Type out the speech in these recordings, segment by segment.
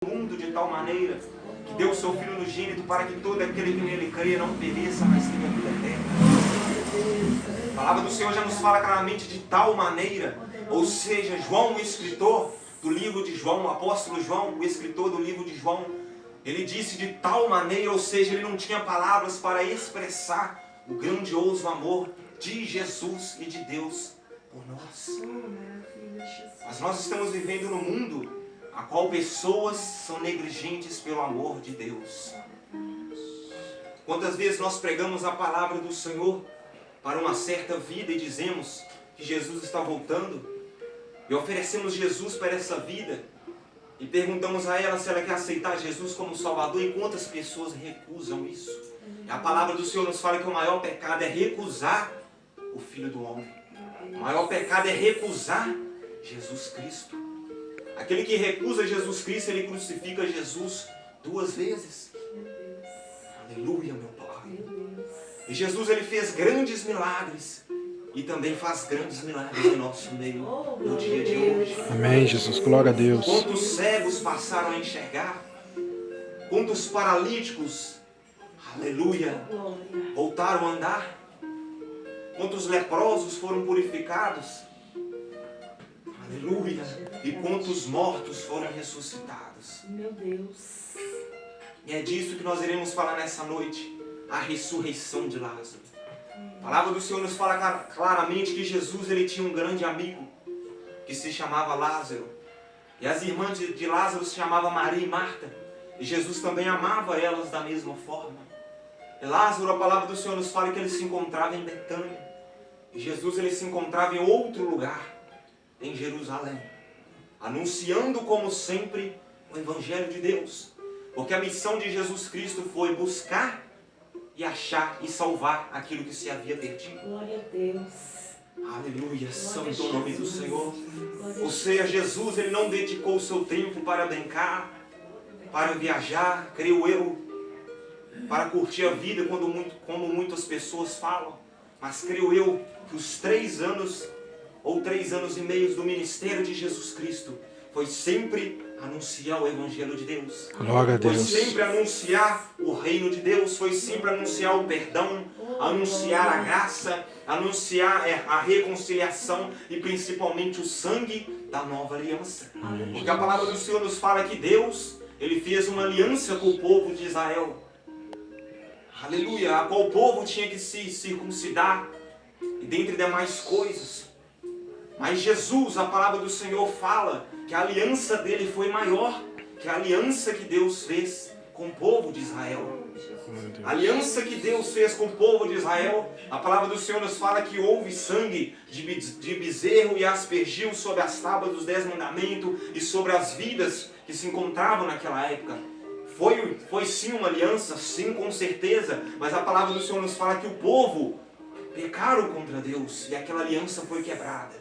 mundo de tal maneira que deu o seu Filho unigênito para que todo aquele que nele creia não pereça, mas tenha vida eterna. A palavra do Senhor já nos fala claramente de tal maneira, ou seja, João, o escritor do livro de João, o apóstolo João, o escritor do livro de João, ele disse de tal maneira, ou seja, ele não tinha palavras para expressar o grandioso amor de Jesus e de Deus por nós. Mas nós estamos vivendo num mundo a qual pessoas são negligentes pelo amor de Deus. Quantas vezes nós pregamos a palavra do Senhor para uma certa vida e dizemos que Jesus está voltando e oferecemos Jesus para essa vida e perguntamos a ela se ela quer aceitar Jesus como Salvador, e quantas pessoas recusam isso? E a palavra do Senhor nos fala que o maior pecado é recusar o Filho do Homem. O maior pecado é recusar Jesus Cristo. Aquele que recusa Jesus Cristo, ele crucifica Jesus 2 vezes. Aleluia, meu Pai. E Jesus, ele fez grandes milagres e também faz grandes milagres em nosso meio no dia de hoje. Amém, Jesus. Glória a Deus. Quantos cegos passaram a enxergar? Quantos paralíticos, aleluia, voltaram a andar? Quantos leprosos foram purificados? Aleluia. E quantos mortos foram ressuscitados? Meu Deus. E é disso que nós iremos falar nessa noite. A ressurreição de Lázaro. A palavra do Senhor nos fala claramente que Jesus, ele tinha um grande amigo que se chamava Lázaro. E as irmãs de Lázaro se chamavam Maria e Marta. E Jesus também amava elas da mesma forma. E Lázaro, a palavra do Senhor nos fala que ele se encontrava em Betânia. E Jesus, ele se encontrava em outro lugar, em Jerusalém, anunciando como sempre o Evangelho de Deus. Porque a missão de Jesus Cristo foi buscar e achar e salvar aquilo que se havia perdido. Glória a Deus. Aleluia, santo o nome do Senhor. Ou seja, Jesus, ele não dedicou o seu tempo para brincar, para viajar, creio eu, para curtir a vida, como muitas pessoas falam. Mas creio eu que os 3 anos ou 3 anos e meio do ministério de Jesus Cristo foi sempre anunciar o Evangelho de Deus. Glória a Deus. Foi sempre anunciar o reino de Deus, foi sempre anunciar o perdão, anunciar a graça, anunciar a reconciliação e principalmente o sangue da nova aliança. Porque a palavra do Senhor nos fala que Deus, ele fez uma aliança com o povo de Israel. Aleluia, a qual o povo tinha que se circuncidar, e dentre demais coisas. Mas Jesus, a palavra do Senhor fala que a aliança dele foi maior que a aliança que Deus fez com o povo de Israel. A aliança que Deus fez com o povo de Israel, a palavra do Senhor nos fala que houve sangue de bezerro e aspergiu sobre as tábuas dos 10 mandamentos e sobre as vidas que se encontravam naquela época. Foi sim uma aliança, sim, com certeza, mas a palavra do Senhor nos fala que o povo pecaram contra Deus e aquela aliança foi quebrada.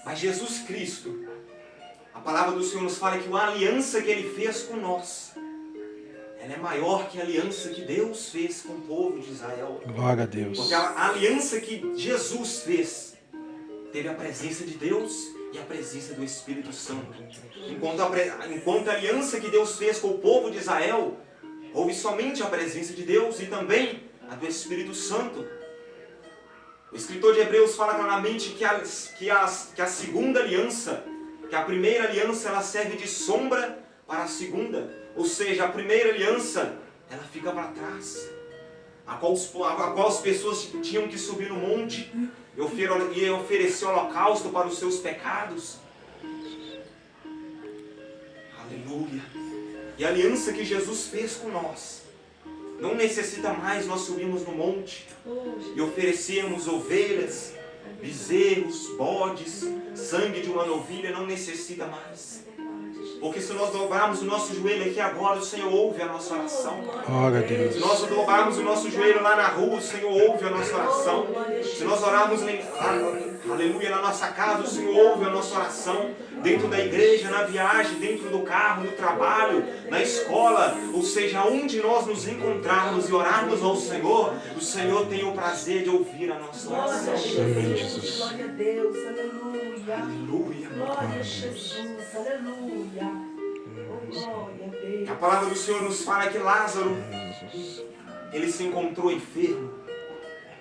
Mas Jesus Cristo, a palavra do Senhor nos fala que a aliança que ele fez com nós, ela é maior que a aliança que Deus fez com o povo de Israel. Glória a Deus. Porque a aliança que Jesus fez teve a presença de Deus e a presença do Espírito Santo. Enquanto a aliança que Deus fez com o povo de Israel, houve somente a presença de Deus e também a do Espírito Santo. O escritor de Hebreus fala claramente que a segunda aliança, que a primeira aliança, ela serve de sombra para a segunda. Ou seja, a primeira aliança, ela fica para trás, a qual as pessoas tinham que subir no monte e oferecer holocausto para os seus pecados. Aleluia. E a aliança que Jesus fez com nós, não necessita mais nós subirmos no monte e oferecermos ovelhas, bezerros, bodes, sangue de uma novilha, não necessita mais. Porque se nós dobrarmos o nosso joelho aqui agora, o Senhor ouve a nossa oração. Glória a Deus. Se nós dobrarmos o nosso joelho lá na rua, o Senhor ouve a nossa oração. Se nós orarmos, aleluia, na nossa casa, o Senhor ouve a nossa oração. Dentro da igreja, na viagem, dentro do carro, no trabalho, na escola, ou seja, onde nós nos encontrarmos e orarmos ao Senhor, o Senhor tem o prazer de ouvir a nossa oração. Amém, Jesus. Glória a Deus, aleluia. Aleluia. Glória a Jesus, aleluia. palavra do Senhor nos fala que Lázaro, Jesus. ele se encontrou enfermo.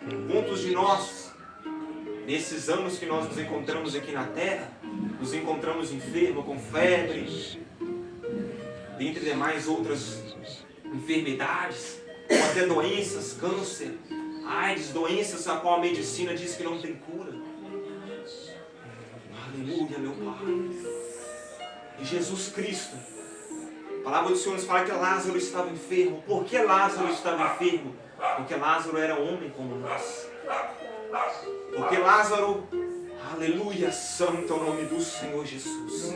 Muitos de nós, nesses anos que nós nos encontramos aqui na terra, nos encontramos enfermos, com febre, dentre demais outras enfermidades, ou até doenças, câncer, AIDS, doenças a qual a medicina diz que não tem cura. Aleluia, meu Pai. E Jesus Cristo, a palavra do Senhor nos fala que Lázaro estava enfermo. Por que Lázaro estava enfermo? Porque Lázaro era homem como nós. Porque Lázaro, aleluia, santo é o nome do Senhor Jesus.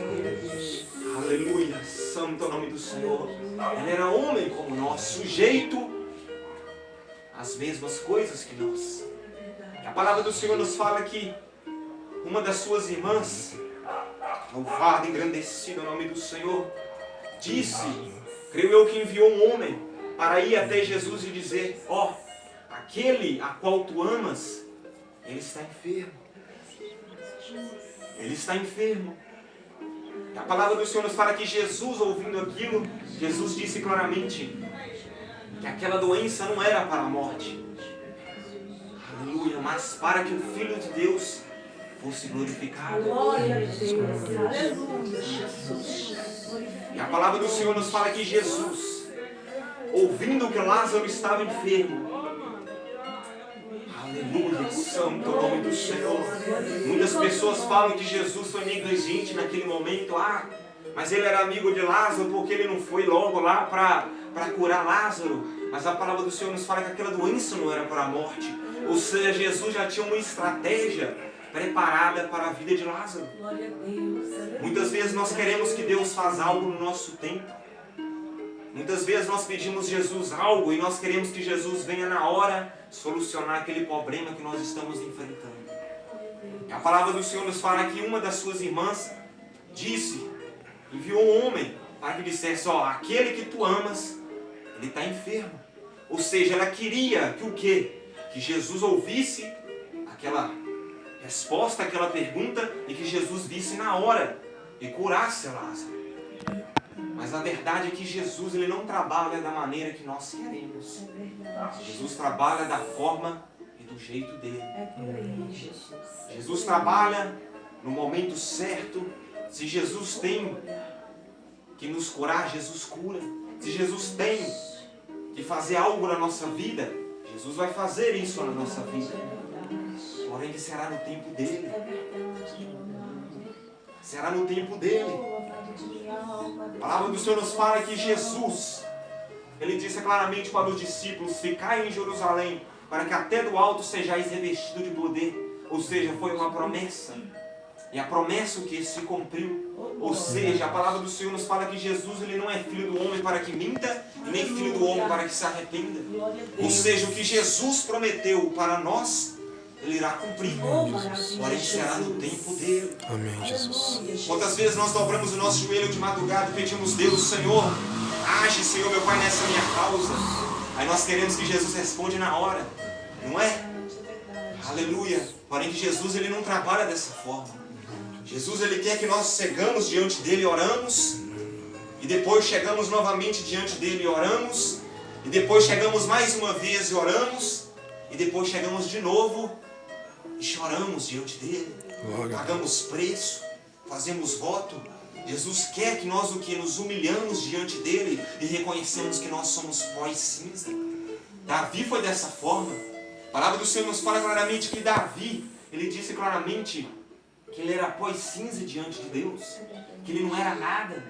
Aleluia, santo é o nome do Senhor. Ele era homem como nós, sujeito às mesmas coisas que nós. A palavra do Senhor nos fala que uma das suas irmãs, louvado, engrandecido o nome do Senhor, disse, creio eu, que enviou um homem para ir até Jesus e dizer: ó, aquele a qual tu amas, ele está enfermo. Ele está enfermo. A palavra do Senhor nos fala que Jesus, ouvindo aquilo, Jesus disse claramente que aquela doença não era para a morte. Aleluia, mas para que o Filho de Deus fosse glorificado. Glória a Deus. Aleluia, Jesus. E a palavra do Senhor nos fala que Jesus, ouvindo que Lázaro estava enfermo, aleluia, santo é o nome do Senhor. Muitas pessoas falam que Jesus foi negligente naquele momento. Mas ele era amigo de Lázaro porque ele não foi logo lá para curar Lázaro. Mas a palavra do Senhor nos fala que aquela doença não era para a morte. Ou seja, Jesus já tinha uma estratégia preparada para a vida de Lázaro. Glória a Deus. Muitas vezes nós queremos que Deus faça algo no nosso tempo. Muitas vezes nós pedimos Jesus algo e nós queremos que Jesus venha na hora solucionar aquele problema que nós estamos enfrentando. A palavra do Senhor nos fala que uma das suas irmãs disse, enviou um homem para que dissesse: ó, aquele que tu amas, ele está enfermo. Ou seja, ela queria que o quê? Que Jesus ouvisse aquela resposta, aquela pergunta, e que Jesus visse na hora e curasse Lázaro. Mas a verdade é que Jesus, ele não trabalha da maneira que nós queremos. Jesus trabalha da forma e do jeito dele. É por aí, Jesus. Jesus trabalha no momento certo. Se Jesus tem que nos curar, Jesus cura. Se Jesus tem que fazer algo na nossa vida, Jesus vai fazer isso na nossa vida. Porém, será no tempo dele. Será no tempo dele. A palavra do Senhor nos fala que Jesus, ele disse claramente para os discípulos: ficai em Jerusalém, para que até do alto sejais revestidos de poder. Ou seja, foi uma promessa. E a promessa que se cumpriu. Ou seja, a palavra do Senhor nos fala que Jesus, ele não é filho do homem para que minta, e nem filho do homem para que se arrependa. Ou seja, o que Jesus prometeu para nós, ele irá cumprir. Porém, será no tempo dele. Amém, Jesus. Quantas vezes nós dobramos o nosso joelho de madrugada e pedimos: Deus, Senhor, age, Senhor, meu Pai, nessa minha causa. Aí nós queremos que Jesus responda na hora, não é? Aleluia. Porém, que Jesus, ele não trabalha dessa forma. Jesus, ele quer que nós chegamos diante dele e oramos, e depois chegamos novamente diante dele e oramos, e depois chegamos mais uma vez e oramos, e depois chegamos de novo e choramos diante dele. Pagamos preço, fazemos voto. Jesus quer que nós o que? Nos humilhamos diante dele e reconhecemos que nós somos pó e cinza. Davi foi dessa forma. A palavra do Senhor nos fala claramente que Davi, ele disse claramente que ele era pó e cinza diante de Deus, que ele não era nada.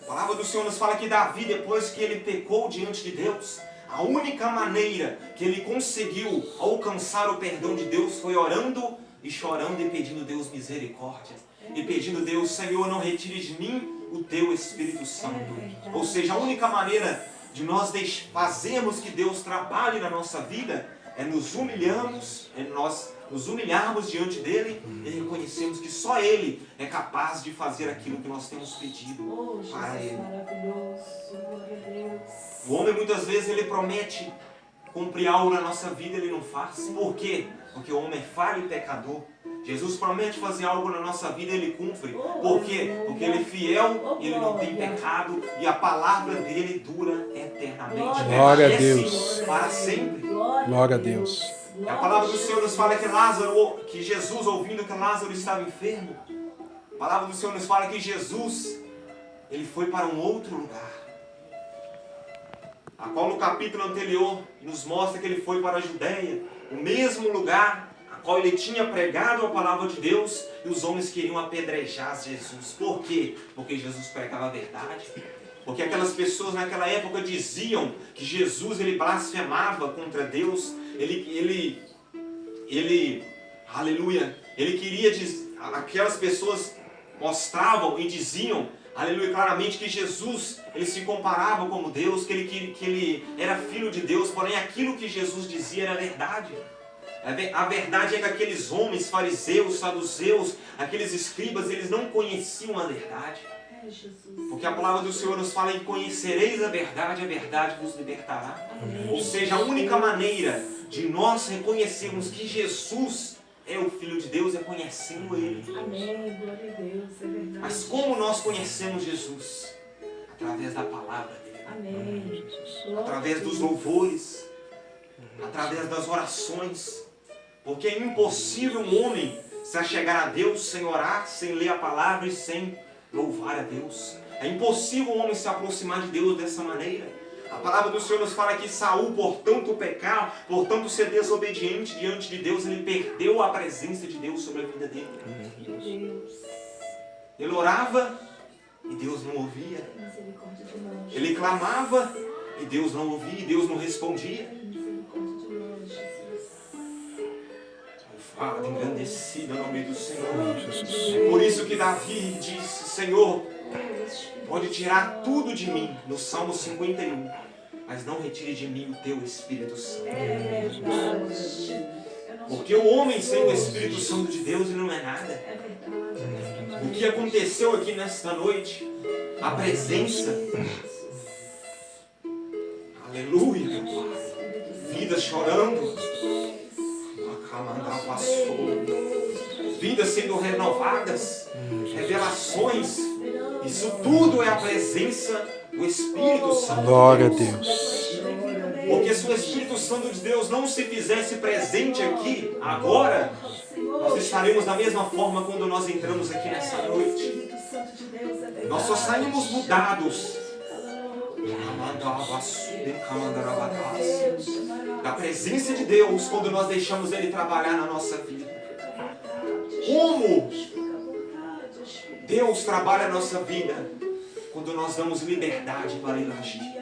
A palavra do Senhor nos fala que Davi, depois que ele pecou diante de Deus, a única maneira que ele conseguiu alcançar o perdão de Deus foi orando e chorando e pedindo a Deus misericórdia. E pedindo a Deus: Senhor, não retire de mim o teu Espírito Santo. Ou seja, a única maneira de nós fazermos que Deus trabalhe na nossa vida é nos humilharmos diante dele e reconhecermos que só ele é capaz de fazer aquilo que nós temos pedido para ele. O homem muitas vezes ele promete cumprir algo na nossa vida e ele não faz. Por quê? Porque o homem é falho e pecador. Jesus promete fazer algo na nossa vida, Ele cumpre. Por quê? Porque Ele é fiel, Ele não tem pecado e a palavra dele dura eternamente. Glória a Permanece Deus. para sempre. Glória a Deus. E a palavra do Senhor nos fala que Jesus, ouvindo que Lázaro estava enfermo, a palavra do Senhor nos fala que Jesus, Ele foi para um outro lugar. A qual no capítulo anterior nos mostra que Ele foi para a Judéia, o mesmo lugar a qual Ele tinha pregado a palavra de Deus e os homens queriam apedrejar Jesus. Por quê? Porque Jesus pregava a verdade. Porque aquelas pessoas naquela época diziam que Jesus ele blasfemava contra Deus. Aleluia, ele queria dizer, aquelas pessoas mostravam e diziam, aleluia, claramente que Jesus ele se comparava como Deus, que ele era filho de Deus, porém aquilo que Jesus dizia era verdade. A verdade é que aqueles homens, fariseus, saduceus, aqueles escribas, eles não conheciam a verdade. Porque a palavra do Senhor nos fala em conhecereis a verdade vos libertará. Amém. Ou seja, a única maneira de nós reconhecermos que Jesus é o Filho de Deus é conhecendo Ele. Amém, glória a Deus, é verdade. Mas como nós conhecemos Jesus? Através da palavra dele. Amém. Através dos louvores. Através das orações. Porque é impossível um homem se achegar a Deus sem orar, sem ler a palavra e sem louvar a Deus. É impossível um homem se aproximar de Deus dessa maneira. A palavra do Senhor nos fala que Saul, por tanto pecar, por tanto ser desobediente diante de Deus, ele perdeu a presença de Deus sobre a vida dele. Deus. Ele orava e Deus não ouvia. Misericórdia de nós. Ele clamava e Deus não ouvia, e Deus não respondia. Misericórdia de nós, Jesus. Louvado, engrandecido é o nome do Senhor. Jesus. É por isso que Davi disse, Senhor, pode tirar tudo de mim, no Salmo 51, mas não retire de mim o teu Espírito Santo. É verdade. Porque o homem sem o Espírito Santo de Deus, ele não é nada. É verdade. O que aconteceu aqui nesta noite, a presença, aleluia, meu Pai, vidas chorando, vidas sendo renovadas, revelações, isso tudo é a presença do Espírito Santo. Glória a Deus. Porque se o Espírito Santo de Deus não se fizesse presente aqui, agora, nós estaremos da mesma forma quando nós entramos aqui nessa noite. Nós só saímos mudados da presença de Deus quando nós deixamos Ele trabalhar na nossa vida. Como Deus trabalha a nossa vida quando nós damos liberdade para Ele agir.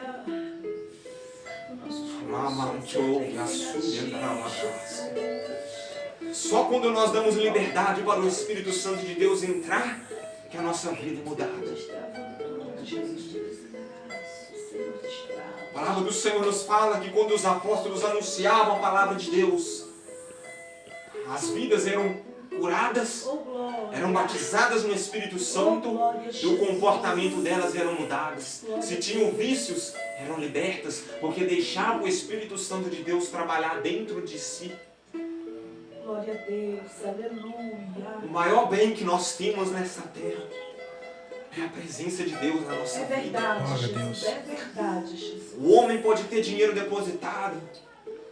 Só quando nós damos liberdade para o Espírito Santo de Deus entrar, que a nossa vida é mudada. A palavra do Senhor nos fala que quando os apóstolos anunciavam a palavra de Deus, as vidas eram curadas, eram batizadas no Espírito Santo e o comportamento delas eram mudadas. Se tinham vícios, eram libertas, porque deixavam o Espírito Santo de Deus trabalhar dentro de si. Glória a Deus, aleluia. O maior bem que nós temos nessa terra é a presença de Deus na nossa É vida. verdade, Glória a Jesus. Deus. É verdade, Jesus. O homem pode ter dinheiro depositado,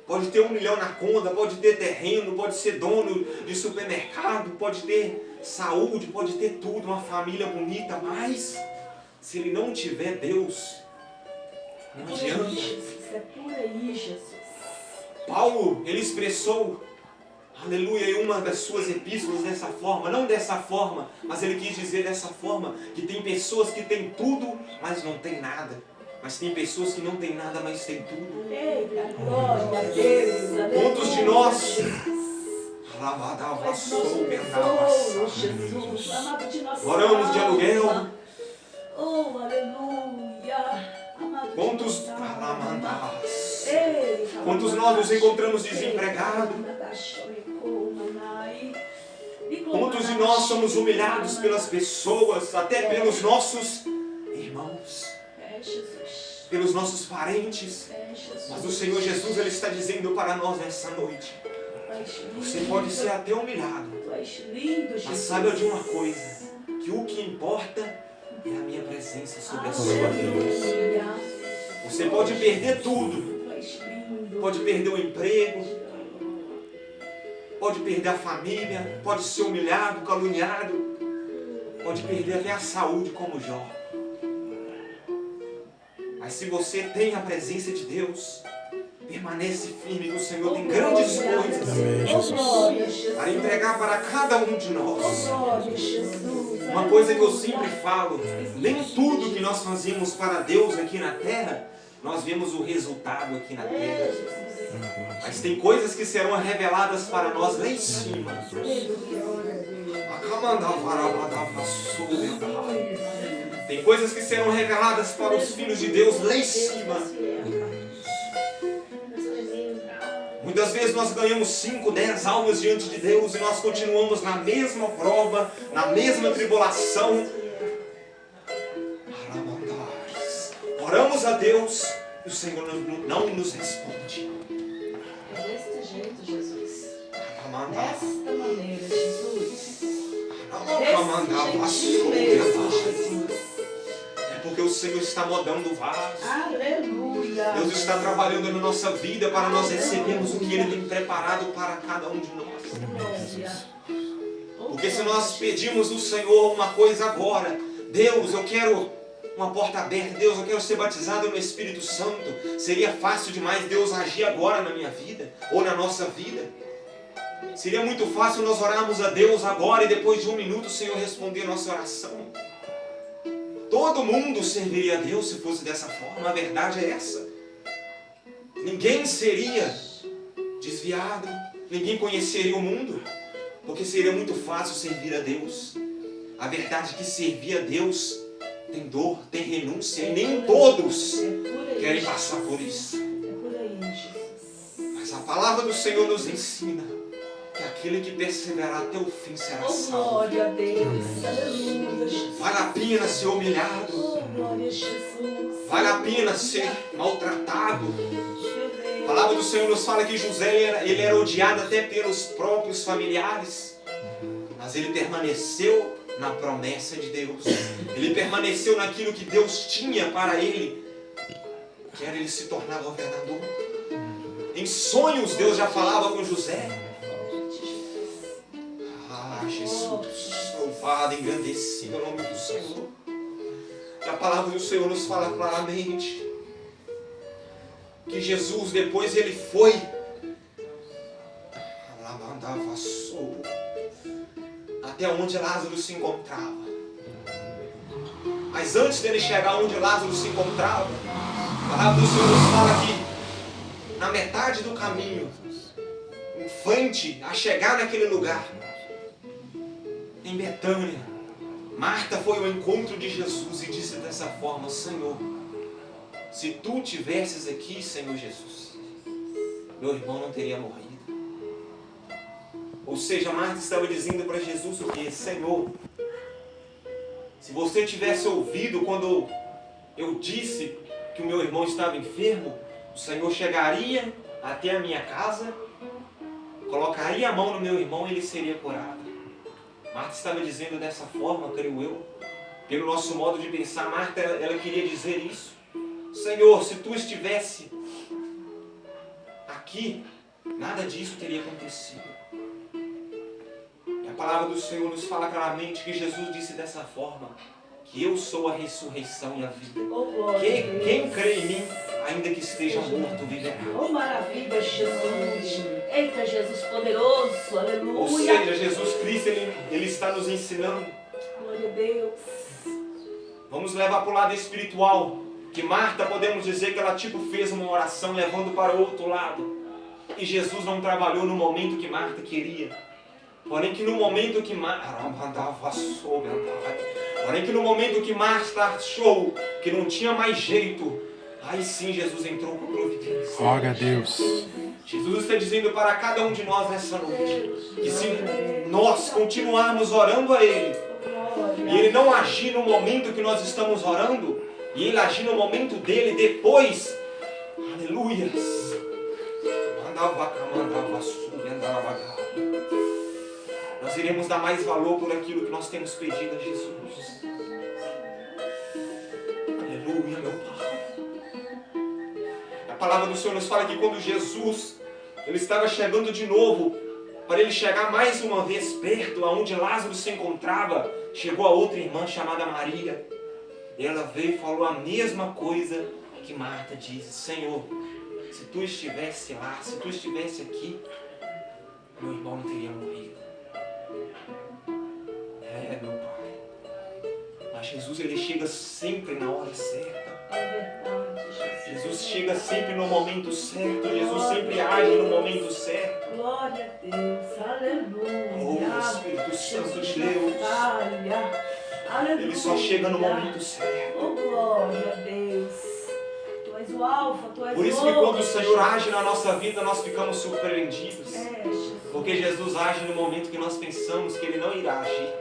pode ter 1 milhão na conta, pode ter terreno, pode ser dono de supermercado, pode ter saúde, pode ter tudo, uma família bonita, mas se ele não tiver Deus, não adianta. Jesus, é por aí, Jesus. Paulo, ele expressou, aleluia, em uma das suas epístolas dessa forma, não dessa forma, mas ele quis dizer dessa forma, que tem pessoas que têm tudo, mas não tem nada. Mas tem pessoas que não têm nada, mas têm tudo. Eita, glória a Deus, aleluia. Quantos de nós Jesus, amado de nossa moramos de alma. aluguel? Oh, aleluia. Amado de Quantos nossa alma. Eita, Quantos nós nos encontramos desempregados? Quantos de nós somos humilhados pelas pessoas, até pelos nossos irmãos, É, Jesus. pelos nossos parentes? É, Jesus. Mas o Senhor Jesus, Ele está dizendo para nós nessa noite: Você pode ser até humilhado. Mas saiba de uma coisa, que o que importa é a minha presença sobre a sua vida. Você pode perder tudo. Pode perder o emprego. Pode perder a família. Pode ser humilhado, caluniado. Pode perder até a saúde como Jó. Mas se você tem a presença de Deus, permanece firme, que o Senhor tem grandes coisas Amém, Jesus. para entregar para cada um de nós. Uma coisa que eu sempre falo, nem tudo que nós fazemos para Deus aqui na terra, nós vemos o resultado aqui na terra. Mas tem coisas que serão reveladas para nós lá em cima. Tem coisas que serão reveladas para os filhos de Deus lá em cima. Muitas vezes nós ganhamos 5, 10 almas diante de Deus e nós continuamos na mesma prova, na mesma tribulação. Oramos a Deus e o Senhor não nos responde. É deste jeito, Jesus. Desta maneira, Jesus. Desse jeito mesmo, Jesus. É porque o Senhor está modando o vaso. Aleluia. Deus está trabalhando na nossa vida para nós recebermos o que Ele tem preparado para cada um de nós. Porque se nós pedimos do Senhor uma coisa agora, Deus, eu quero uma porta aberta, Deus, eu quero ser batizado no Espírito Santo, seria fácil demais Deus agir agora na minha vida, ou na nossa vida. Seria muito fácil nós orarmos a Deus agora e depois de 1 minuto o Senhor responder a nossa oração. Todo mundo serviria a Deus se fosse dessa forma, a verdade é essa. Ninguém seria desviado, ninguém conheceria o mundo, porque seria muito fácil servir a Deus. A verdade é que servir a Deus tem dor, tem renúncia, e nem todos querem passar por isso. Mas a palavra do Senhor nos ensina que aquele que perseverar até o fim será salvo. Glória a Deus. Aleluia. Vale a pena ser humilhado. Glória a Jesus. Vale a pena ser maltratado. A palavra do Senhor nos fala que José ele era odiado até pelos próprios familiares. Mas ele permaneceu na promessa de Deus. Ele permaneceu naquilo que Deus tinha para ele. Que era ele se tornar governador. Em sonhos Deus já falava com José. Jesus, louvado, engrandecido é o nome do Senhor. E a palavra do Senhor nos fala claramente que Jesus depois ele foi até onde Lázaro se encontrava. Mas antes dele chegar onde Lázaro se encontrava, a palavra do Senhor nos fala que na metade do caminho, em frente a chegar naquele lugar, em Betânia, Marta foi ao encontro de Jesus e disse dessa forma: Senhor, se tu tivesses aqui, Senhor Jesus, meu irmão não teria morrido. Ou seja, Marta estava dizendo para Jesus o quê? Senhor, se você tivesse ouvido quando eu disse que o meu irmão estava enfermo, o Senhor chegaria até a minha casa, colocaria a mão no meu irmão e ele seria curado. Marta estava dizendo dessa forma, creio eu, pelo nosso modo de pensar. Marta, ela queria dizer isso. Senhor, se tu estivesse aqui, nada disso teria acontecido. E a palavra do Senhor nos fala claramente que Jesus disse dessa forma, que eu sou a ressurreição e a vida. Quem crê em mim, ainda que esteja morto, viverá. Oh, maravilha, Jesus. Eita, Jesus poderoso, aleluia. Ou seja, Jesus Cristo, ele está nos ensinando. Glória a Deus. Vamos levar para o lado espiritual. Que Marta, podemos dizer que ela fez uma oração levando para o outro lado. E Jesus não trabalhou no momento que Marta queria. Porém que no momento que Marta achou que não tinha mais jeito, aí sim Jesus entrou com providência. Glória a Deus. Jesus está dizendo para cada um de nós nessa noite, que se nós continuarmos orando a Ele, e Ele não agir no momento que nós estamos orando, e Ele agir no momento dele depois, aleluias, Nós iremos dar mais valor por aquilo que nós temos pedido a Jesus. Aleluia, meu Pai. A palavra do Senhor nos fala que quando Jesus ele estava chegando de novo, para ele chegar mais uma vez perto aonde Lázaro se encontrava, chegou a outra irmã chamada Maria. E ela veio e falou a mesma coisa que Marta disse: Senhor, se tu estivesse lá, se tu estivesse aqui, meu irmão não teria morrido. Meu Pai. Mas Jesus ele chega sempre na hora certa. É verdade, Jesus. Jesus chega sempre no momento certo. Jesus sempre age no momento certo. Glória a Deus, aleluia. Oh, Espírito Santo de Deus. Aleluia. Ele só chega no momento certo. Oh, glória a Deus. Tu és o alfa, tu és o Por isso que quando o Senhor age na nossa vida, nós ficamos surpreendidos. Jesus. Porque Jesus age no momento que nós pensamos que Ele não irá agir.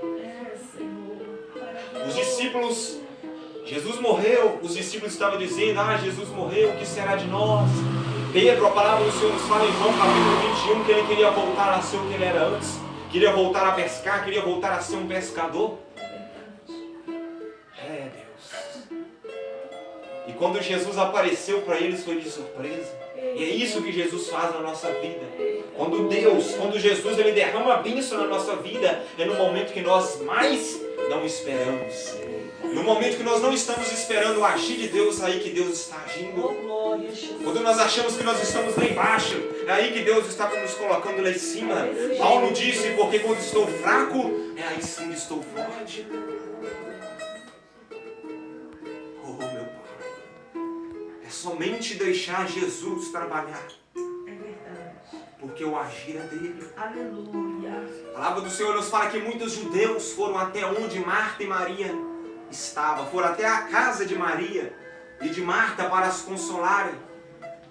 Senhor. Os discípulos, Jesus morreu, os discípulos estavam dizendo: Jesus morreu, o que será de nós? Pedro, a palavra do Senhor nos fala em João capítulo 21 que ele queria voltar a ser o que ele era antes. Queria voltar a pescar, queria voltar a ser um pescador. Deus. E quando Jesus apareceu para eles foi de surpresa. E é isso que Jesus faz na nossa vida. Quando Jesus ele derrama a bênção na nossa vida, é no momento que nós mais não esperamos. No momento que nós não estamos esperando o agir de Deus, é aí que Deus está agindo. Quando nós achamos que nós estamos lá embaixo, é aí que Deus está nos colocando lá em cima. Paulo disse: porque quando estou fraco, é aí sim que estou forte. Oh, meu Pai, é somente deixar Jesus trabalhar. Porque o agir é dele. Aleluia. A palavra do Senhor nos fala que muitos judeus foram até onde Marta e Maria estavam. Foram até a casa de Maria e de Marta para as consolarem.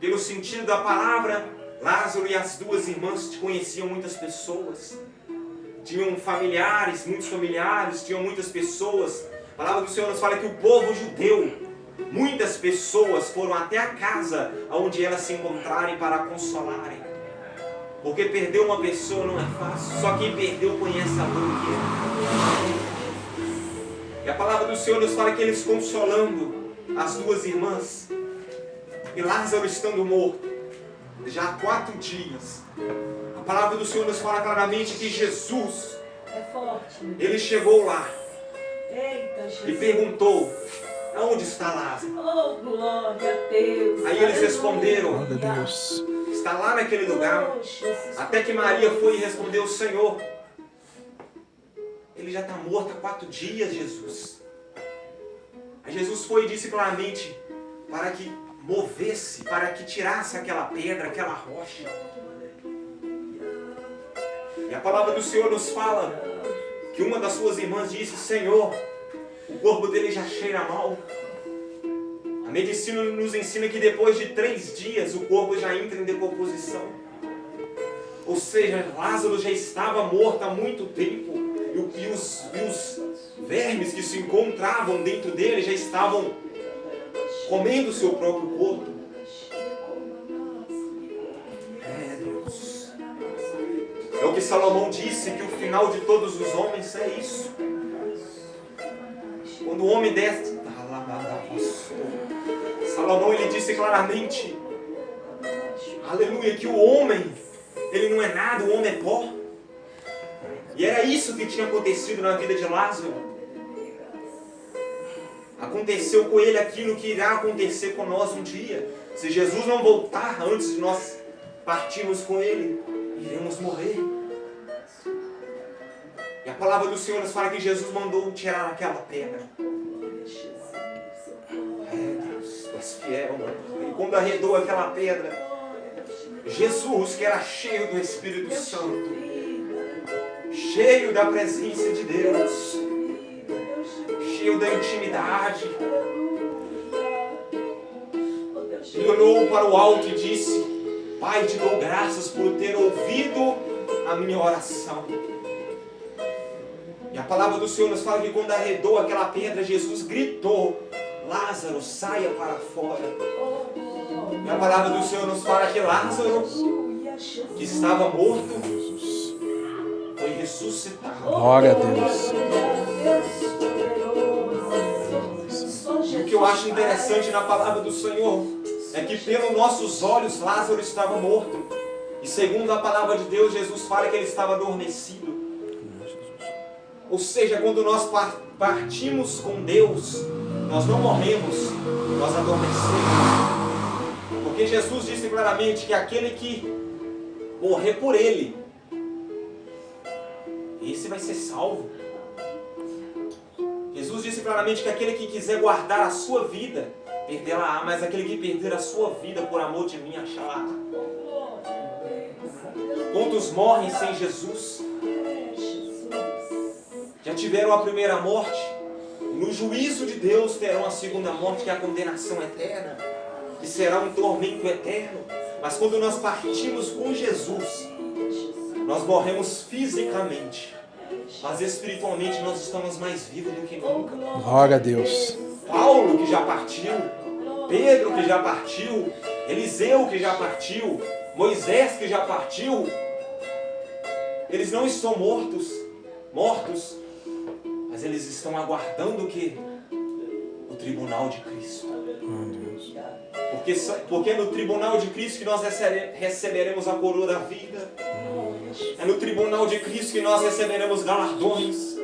Pelo sentido da palavra, Lázaro e as duas irmãs conheciam muitas pessoas. Tinham familiares, muitos familiares, tinham muitas pessoas. A palavra do Senhor nos fala que o povo judeu, muitas pessoas foram até a casa onde elas se encontrarem para consolarem. Porque perder uma pessoa não é fácil. Só quem perdeu conhece a dor que é. E a palavra do Senhor nos fala que eles consolando as duas irmãs. E Lázaro estando morto, já há 4 dias. A palavra do Senhor nos fala claramente que Jesus, ele chegou lá. Eita, Jesus. E perguntou: aonde está Lázaro? Oh, glória a Deus. Aí eles responderam: Glória a Deus. está lá naquele lugar. Até que Maria foi e respondeu: Senhor, ele já está morto há 4 dias, Jesus. Aí Jesus foi e disse claramente para que movesse, para que tirasse aquela pedra, aquela rocha. E a palavra do Senhor nos fala que uma das suas irmãs disse: Senhor, o corpo dele já cheira mal. A medicina nos ensina que depois de 3 dias o corpo já entra em decomposição. Ou seja, Lázaro já estava morto há muito tempo. E os vermes que se encontravam dentro dele já estavam comendo o seu próprio corpo. Deus. É o que Salomão disse, que o final de todos os homens é isso. Quando o homem desce... Salomão ele disse claramente, aleluia, que o homem, ele não é nada, o homem é pó. E era isso que tinha acontecido na vida de Lázaro. Aconteceu com ele aquilo que irá acontecer com nós um dia. Se Jesus não voltar antes de nós partirmos com ele, iremos morrer. E a palavra do Senhor nos fala que Jesus mandou tirar aquela pedra. Deus, tu és fiel, meu Pai. E quando arredou aquela pedra, Jesus, que era cheio do Espírito Santo, cheio da presença de Deus, cheio da intimidade, ele olhou para o alto e disse: Pai, te dou graças por ter ouvido a minha oração. E a palavra do Senhor nos fala que quando arredou aquela pedra, Jesus gritou: Lázaro, saia para fora. E a palavra do Senhor nos fala que Lázaro, que estava morto, Jesus. foi ressuscitado. Glória a Deus. E o que eu acho interessante na palavra do Senhor é que pelos nossos olhos Lázaro estava morto. E segundo a palavra de Deus, Jesus fala que ele estava adormecido. Ou seja, quando nós partimos com Deus, nós não morremos, nós adormecemos. Porque Jesus disse claramente que aquele que morrer por Ele, esse vai ser salvo. Jesus disse claramente que aquele que quiser guardar a sua vida, perderá, mas aquele que perder a sua vida por amor de mim, achará. Quantos morrem sem Jesus? Já tiveram a primeira morte, e no juízo de Deus terão a segunda morte, que é a condenação eterna, que será um tormento eterno. Mas quando nós partimos com Jesus, nós morremos fisicamente, mas espiritualmente nós estamos mais vivos do que nunca. Glória a Deus. Paulo, que já partiu, Pedro, que já partiu, Eliseu, que já partiu, Moisés, que já partiu, eles não estão mortos, mas eles estão aguardando o quê? O tribunal de Cristo. Porque é no tribunal de Cristo que nós receberemos a coroa da vida. É no tribunal de Cristo que nós receberemos galardões.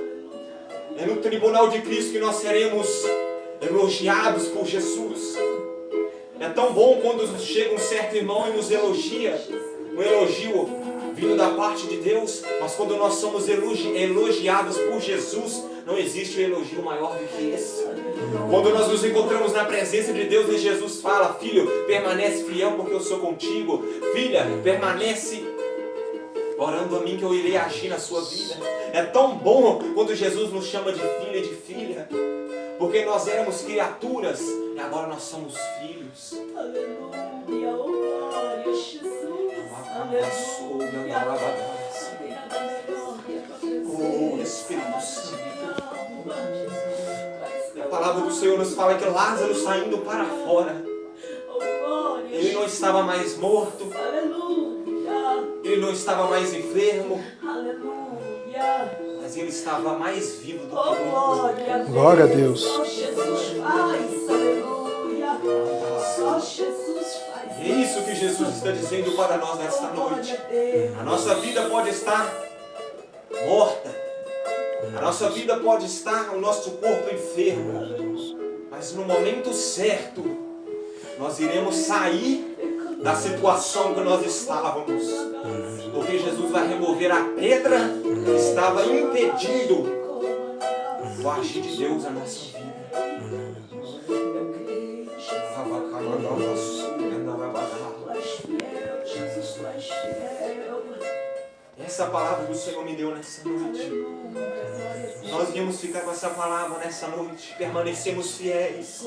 É no tribunal de Cristo que nós seremos elogiados por Jesus. É tão bom quando chega um certo irmão e nos elogia, um elogio vindo da parte de Deus, mas quando nós somos elogiados por Jesus, não existe um elogio maior do que esse. Quando nós nos encontramos na presença de Deus e Jesus fala: filho, permanece fiel porque eu sou contigo. Filha, permanece orando a mim que eu irei agir na sua vida. É tão bom quando Jesus nos chama de filha e de filha, porque nós éramos criaturas e agora nós somos filhos. Aleluia, oh glória, Jesus. Aleluia. Oh Espírito Santo. A palavra do Senhor nos fala que Lázaro saindo para fora, ele não estava mais morto, ele não estava mais enfermo, mas ele estava mais vivo do que nunca. Glória a Deus. Só Jesus faz, aleluia. Só Jesus faz. É isso que Jesus está dizendo para nós nesta noite. A nossa vida pode estar morta, a nossa vida pode estar o nosso corpo enfermo, mas no momento certo nós iremos sair da situação que nós estávamos, porque Jesus vai remover a pedra que estava impedindo o agir de Deus na nossa vida. Essa palavra do Senhor me deu nessa noite. Nós viemos ficar com essa palavra nessa noite. Permanecemos fiéis.